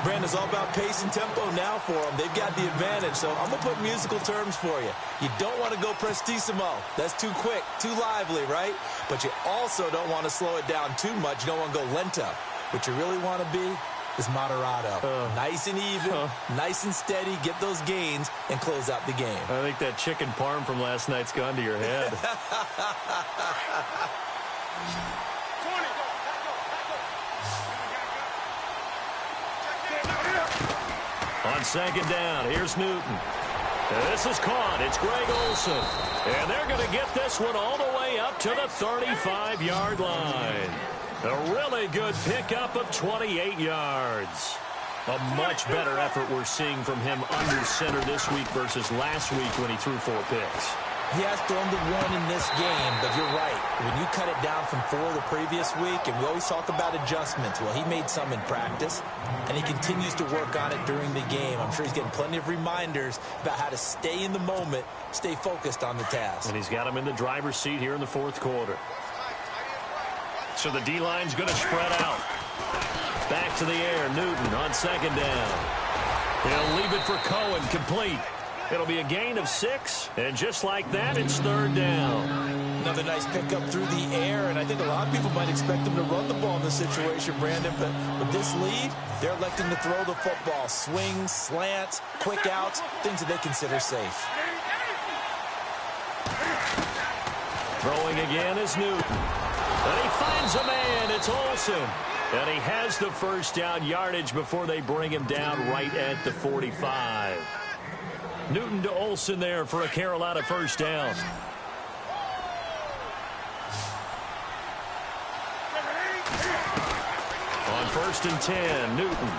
Brandon, it's all about pace and tempo now for them. They've got the advantage, so I'm going to put musical terms for you. You don't want to go prestissimo. That's too quick, too lively, right? But you also don't want to slow it down too much. You don't want to go lento. What you really want to be is moderato. Nice and even, nice and steady, get those gains, and close out the game. I think that chicken parm from last night's gone to your head. On second down, here's Newton. This is caught. It's Greg Olsen. And they're going to get this one all the way up to the 35-yard line. A really good pickup of 28 yards. A much better effort we're seeing from him under center this week versus last week when he threw 4 picks. He has thrown the 1 in this game, but you're right. When you cut it down from 4 the previous week, and we always talk about adjustments, well, he made some in practice, and he continues to work on it during the game. I'm sure he's getting plenty of reminders about how to stay in the moment, stay focused on the task. And he's got him in the driver's seat here in the 4th quarter. So the D-line's going to spread out. Back to the air, Newton on second down. He'll leave it for Cohen, complete. It'll be a gain of 6, and just like that, it's 3rd down. Another nice pickup through the air, and I think a lot of people might expect them to run the ball in this situation, Brandon, but with this lead, they're electing to throw the football. Swings, slants, quick outs, things that they consider safe. Throwing again is Newton. And he finds a man. It's Olsen. And he has the first down yardage before they bring him down right at the 45. Newton to Olsen there for a Carolina first down. On 1st and 10, Newton.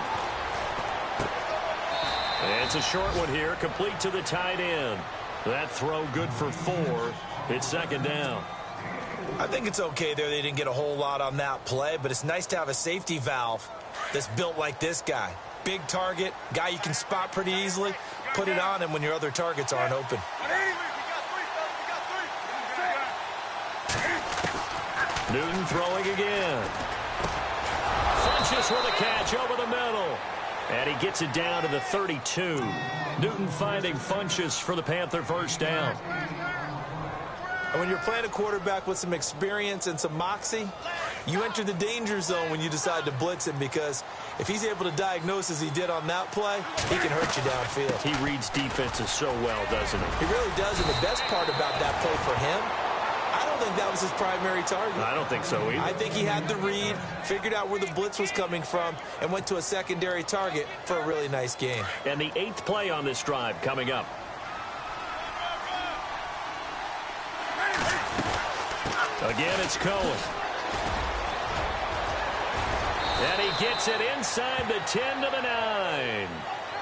And it's a short one here, complete to the tight end. That throw good for 4. It's 2nd down. I think it's okay there. They didn't get a whole lot on that play, but it's nice to have a safety valve that's built like this guy. Big target, guy you can spot pretty easily. Put it on him when your other targets aren't open. Newton throwing again. Funches with a catch over the middle. And he gets it down to the 32. Newton finding Funches for the Panther first down. And when you're playing a quarterback with some experience and some moxie, you enter the danger zone when you decide to blitz him, because if he's able to diagnose as he did on that play, he can hurt you downfield. He reads defenses so well, doesn't he? He really does, and the best part about that play for him, I don't think that was his primary target. I don't think so either. I think he had the read, figured out where the blitz was coming from, and went to a secondary target for a really nice game. And the 8th play on this drive coming up. Again, it's Cohen. And he gets it inside the 10 to the 9.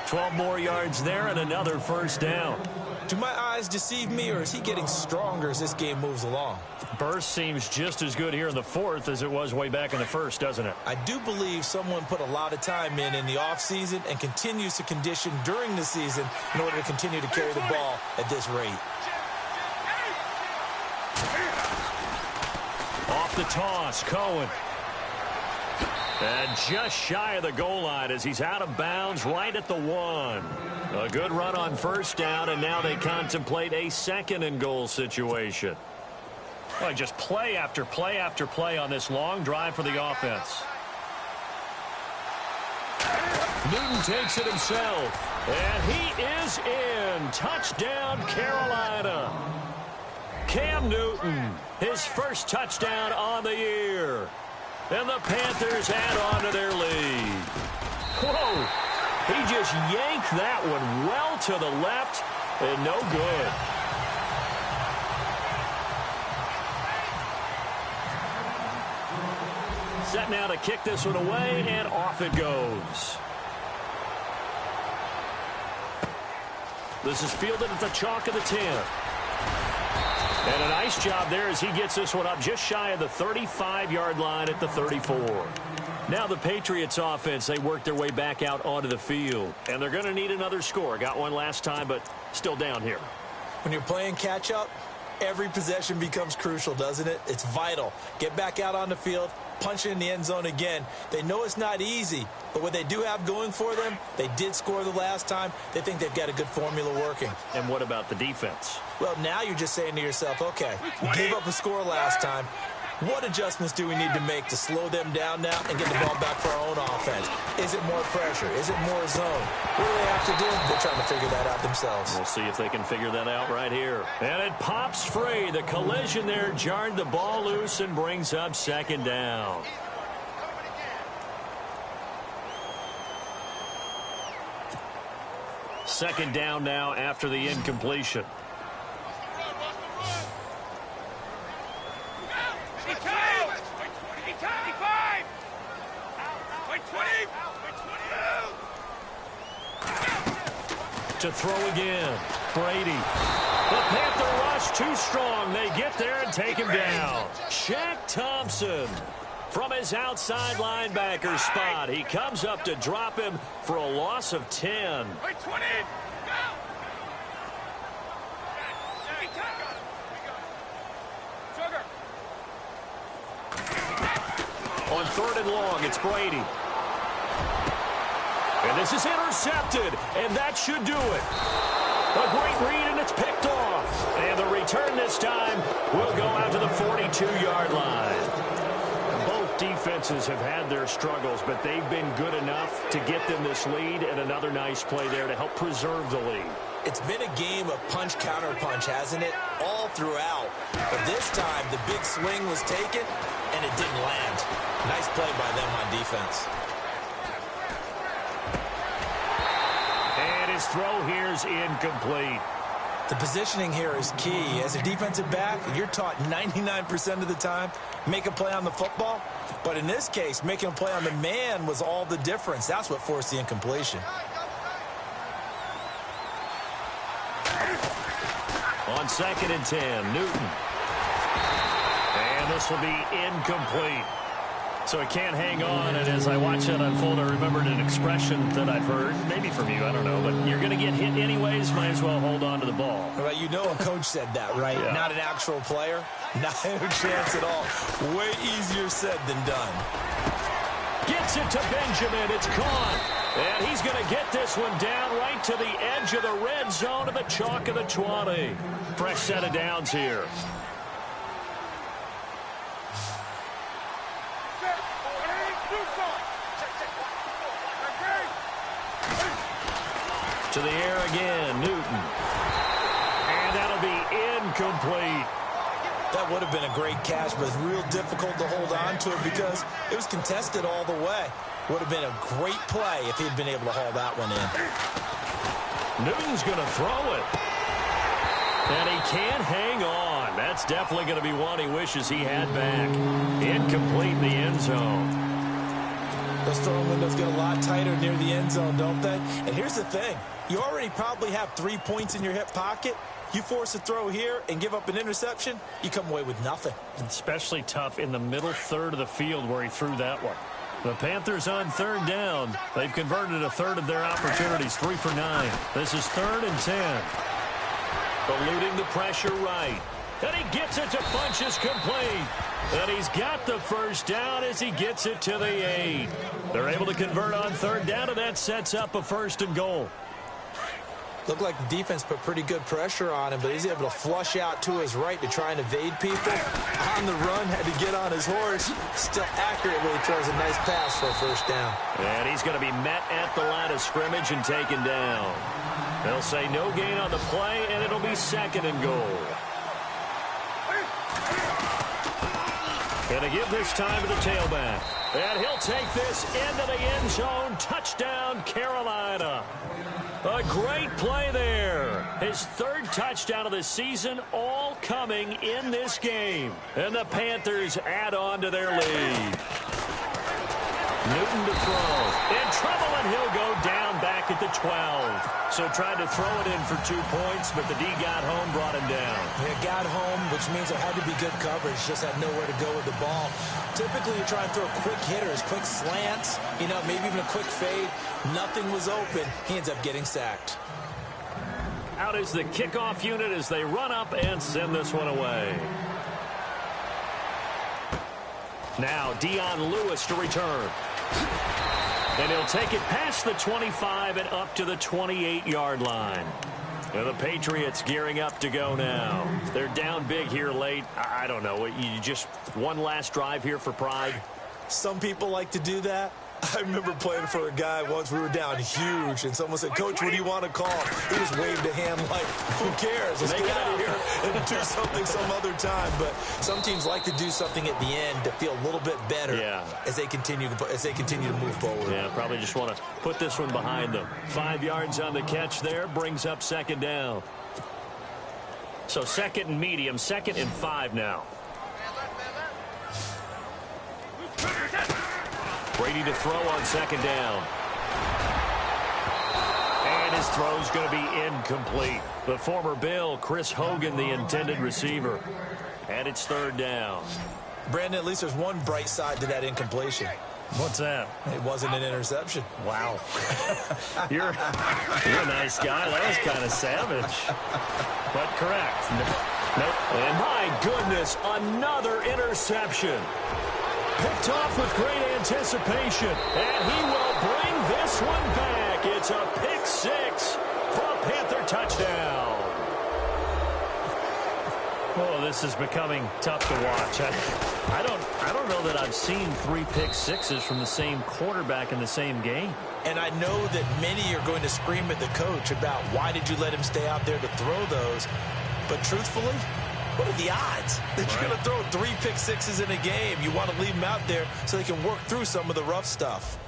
12 more yards there and another first down. Do my eyes deceive me, or is he getting stronger as this game moves along? Burst seems just as good here in the 4th as it was way back in the 1st, doesn't it? I do believe someone put a lot of time in the offseason and continues to condition during the season in order to continue to carry the ball at this rate. Off the toss, Cohen. And just shy of the goal line as he's out of bounds right at the 1. A good run on first down, and now they contemplate a 2nd and goal situation. Well, just play after play after play on this long drive for the offense. Newton takes it himself, and he is in. Touchdown, Carolina. Cam Newton, his first touchdown on the year. And the Panthers add on to their lead. Whoa, he just yanked that one well to the left and no good. Set now to kick this one away, and off it goes. This is fielded at the chalk of the 10. And a nice job there as he gets this one up just shy of the 35-yard line at the 34. Now the Patriots offense, they work their way back out onto the field. And they're going to need another score. Got one last time, but still down here. When you're playing catch-up, every possession becomes crucial, doesn't it? It's vital. Get back out on the field, punch it in the end zone again. They know it's not easy, but what they do have going for them, they did score the last time. They think they've got a good formula working. And what about the defense? Well, now you're just saying to yourself, okay, we gave up a score last time. What adjustments do we need to make to slow them down now and get the ball back for our own offense? Is it more pressure? Is it more zone? What do they have to do? They're trying to figure that out themselves. We'll see if they can figure that out right here. And it pops free. The collision there jarred the ball loose and brings up second down. Second down now after the incompletion. To throw again. Brady. The Panther rush too strong. They get there and take him down. Shaq Thompson from his outside linebacker spot. He comes up to drop him for a loss of 10. On third and long, it's Brady. And this is intercepted, and that should do it. A great read, and it's picked off. And the return this time will go out to the 42-yard line. Both defenses have had their struggles, but they've been good enough to get them this lead, and another nice play there to help preserve the lead. It's been a game of punch-counter-punch, hasn't it? All throughout. But this time, the big swing was taken, and it didn't land. Nice play by them on defense. His throw here is incomplete. The positioning here is key. As a defensive back, you're taught 99% of the time, make a play on the football. But in this case, making a play on the man was all the difference. That's what forced the incompletion. On 2nd and 10, Newton. And this will be incomplete. So he can't hang on, and as I watch it unfold, I remembered an expression that I've heard, maybe from you, I don't know, but you're going to get hit anyways, might as well hold on to the ball. Well, you know a coach said that, right? Yeah. Not an actual player. Not a chance at all. Way easier said than done. Gets it to Benjamin. It's caught. And he's going to get this one down right to the edge of the red zone of the chalk of the 20. Fresh set of downs here. To the air again, Newton. And that'll be incomplete. That would have been a great catch, but it's real difficult to hold on to it because it was contested all the way. Would have been a great play if he'd been able to haul that one in. Newton's going to throw it. And he can't hang on. That's definitely going to be one he wishes he had back. Incomplete in the end zone. Those throwing windows get a lot tighter near the end zone, don't they? And here's the thing. You already probably have 3 points in your hip pocket. You force a throw here and give up an interception, you come away with nothing. Especially tough in the middle third of the field where he threw that one. The Panthers on third down. They've converted a third of their opportunities, 3 for 9. This is 3rd and 10. Eluding the pressure right. And he gets it to Funchess complete. And he's got the first down as he gets it to the 8. They're able to convert on third down, and that sets up a 1st and goal. Looked like the defense put pretty good pressure on him, but he's able to flush out to his right to try and evade people. On the run, had to get on his horse. Still accurately throws a nice pass for a 1st down. And he's going to be met at the line of scrimmage and taken down. They'll say no gain on the play, and it'll be 2nd and goal. And to give this time to the tailback. And he'll take this into the end zone. Touchdown, Carolina. A great play there. His 3rd touchdown of the season, all coming in this game. And the Panthers add on to their lead. Newton to throw. In trouble, and he'll go down back back at the 12. So tried to throw it in for 2 points, but the D got home, brought him down. Yeah, got home, which means there had to be good coverage. Just had nowhere to go with the ball. Typically, you try and throw quick hitters, quick slants, maybe even a quick fade. Nothing was open. He ends up getting sacked. Out is the kickoff unit as they run up and send this one away. Now, Dion Lewis to return. And he'll take it past the 25 and up to the 28-yard line. And the Patriots gearing up to go now. They're down big here late. I don't know. You just one last drive here for pride? Some people like to do that. I remember playing for a guy once. We were down huge, and someone said, "Coach, what do you want to call?" He just waved a hand like, who cares? Let's get out of here and do something some other time. But some teams like to do something at the end to feel a little bit better as they continue to move forward. Yeah, probably just want to put this one behind them. 5 yards on the catch there, brings up second down. So second and medium, 2nd and 5 now. Brady to throw on second down. And his throw's going to be incomplete. The former Bill, Chris Hogan, the intended receiver. And it's 3rd down. Brandon, at least there's one bright side to that incompletion. What's that? It wasn't an interception. Wow. You're a nice guy. That was kind of savage. But correct. Nope. And my goodness, another interception. Picked off with great anticipation, and he will bring this one back. It's a pick 6 for a Panther touchdown. Oh, this is becoming tough to watch. I don't know that I've seen 3 pick sixes from the same quarterback in the same game. And I know that many are going to scream at the coach about why did you let him stay out there to throw those. But truthfully, what are the odds that you're going to throw 3 pick sixes in a game? You want to leave them out there so they can work through some of the rough stuff.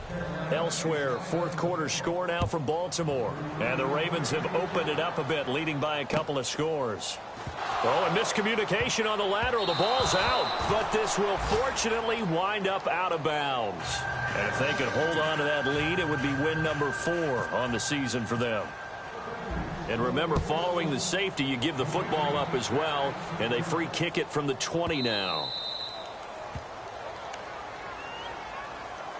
Elsewhere, 4th quarter score now from Baltimore. And the Ravens have opened it up a bit, leading by a couple of scores. Oh, and miscommunication on the lateral. The ball's out, but this will fortunately wind up out of bounds. And if they could hold on to that lead, it would be win number 4 on the season for them. And remember, following the safety, you give the football up as well, and they free kick it from the 20 now.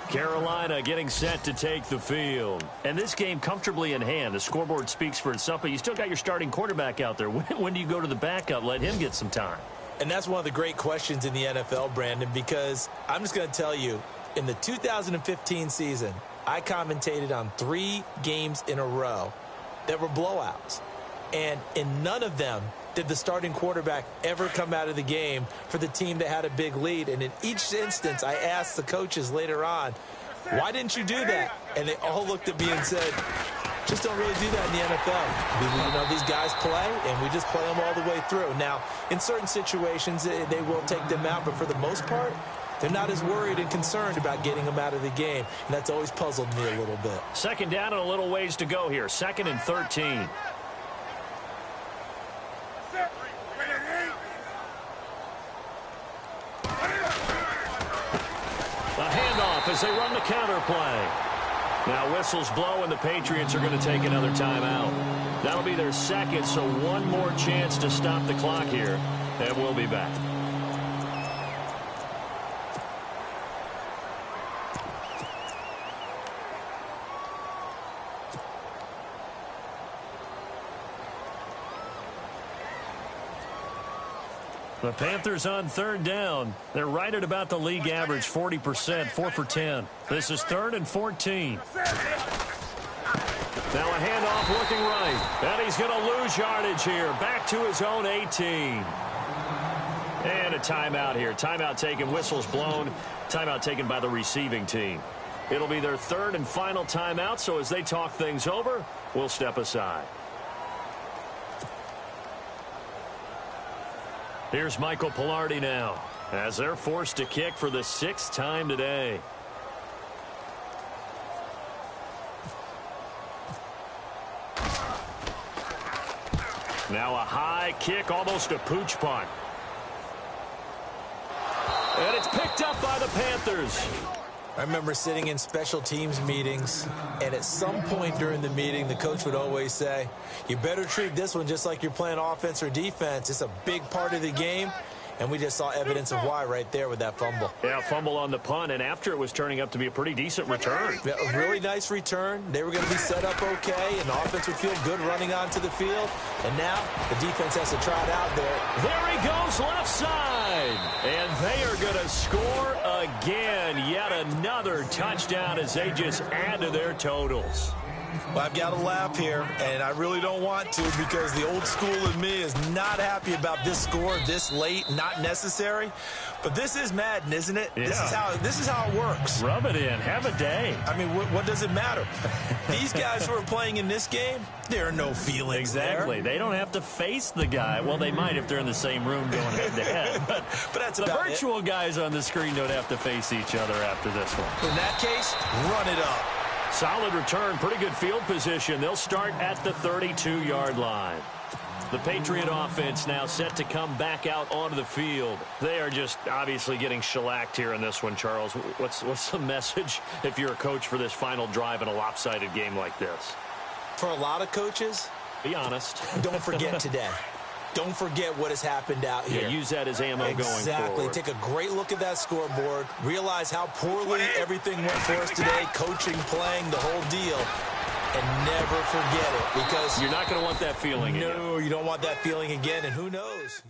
Carolina getting set to take the field. And this game comfortably in hand. The scoreboard speaks for itself, but you still got your starting quarterback out there. When do you go to the backup? Let him get some time. And that's one of the great questions in the NFL, Brandon, because I'm just going to tell you, in the 2015 season, I commentated on 3 games in a row that were blowouts. And in none of them did the starting quarterback ever come out of the game for the team that had a big lead. And in each instance, I asked the coaches later on, why didn't you do that? And they all looked at me and said, just don't really do that in the NFL. These guys play, and we just play them all the way through. Now, in certain situations, they will take them out, but for the most part, they're not as worried and concerned about getting them out of the game, and that's always puzzled me a little bit. 2nd down and a little ways to go here. 2nd and 13. A handoff as they run the counter play. Now whistles blow, and the Patriots are going to take another timeout. That'll be their 2nd, so one more chance to stop the clock here, and we'll be back. The Panthers on 3rd down. They're right at about the league average, 40%, 4 for 10. This is 3rd and 14. Now a handoff looking right. And he's going to lose yardage here. Back to his own 18. And a timeout here. Timeout taken, whistles blown. Timeout taken by the receiving team. It'll be their 3rd and final timeout, so as they talk things over, we'll step aside. Here's Michael Pilardi now, as they're forced to kick for the 6th time today. Now a high kick, almost a pooch punt. And it's picked up by the Panthers. I remember sitting in special teams meetings, and at some point during the meeting, the coach would always say, you better treat this one just like you're playing offense or defense. It's a big part of the game. And we just saw evidence of why right there with that fumble. Yeah, fumble on the punt, and after it was turning up to be a pretty decent return. Yeah, a really nice return. They were going to be set up okay, and the offense would feel good running onto the field. And now the defense has to try it out there. There he goes, left side. And they are going to score again. Yet another touchdown as they just add to their totals. Well, I've got to laugh here, and I really don't want to because the old school in me is not happy about this score this late, not necessary. But this is Madden, isn't it? Yeah. This is how it works. Rub it in. Have a day. I mean, what does it matter? These guys who are playing in this game, there are no feelings Exactly. there. They don't have to face the guy. Well, they might if they're in the same room going head-to-head. But that's the about virtual guys on the screen don't have to face each other after this one. In that case, run it up. Solid return, pretty good field position. They'll start at the 32-yard line. The Patriot offense now set to come back out onto the field. They are just obviously getting shellacked here in this one, Charles. What's the message if you're a coach for this final drive in a lopsided game like this? For a lot of coaches, be honest. Don't forget today. Don't forget what has happened out here. Yeah, use that as ammo going forward. Exactly. Take a great look at that scoreboard. Realize how poorly everything went for us today. Coaching, playing, the whole deal. And never forget it because you're not going to want that feeling again. No, you don't want that feeling again. And who knows?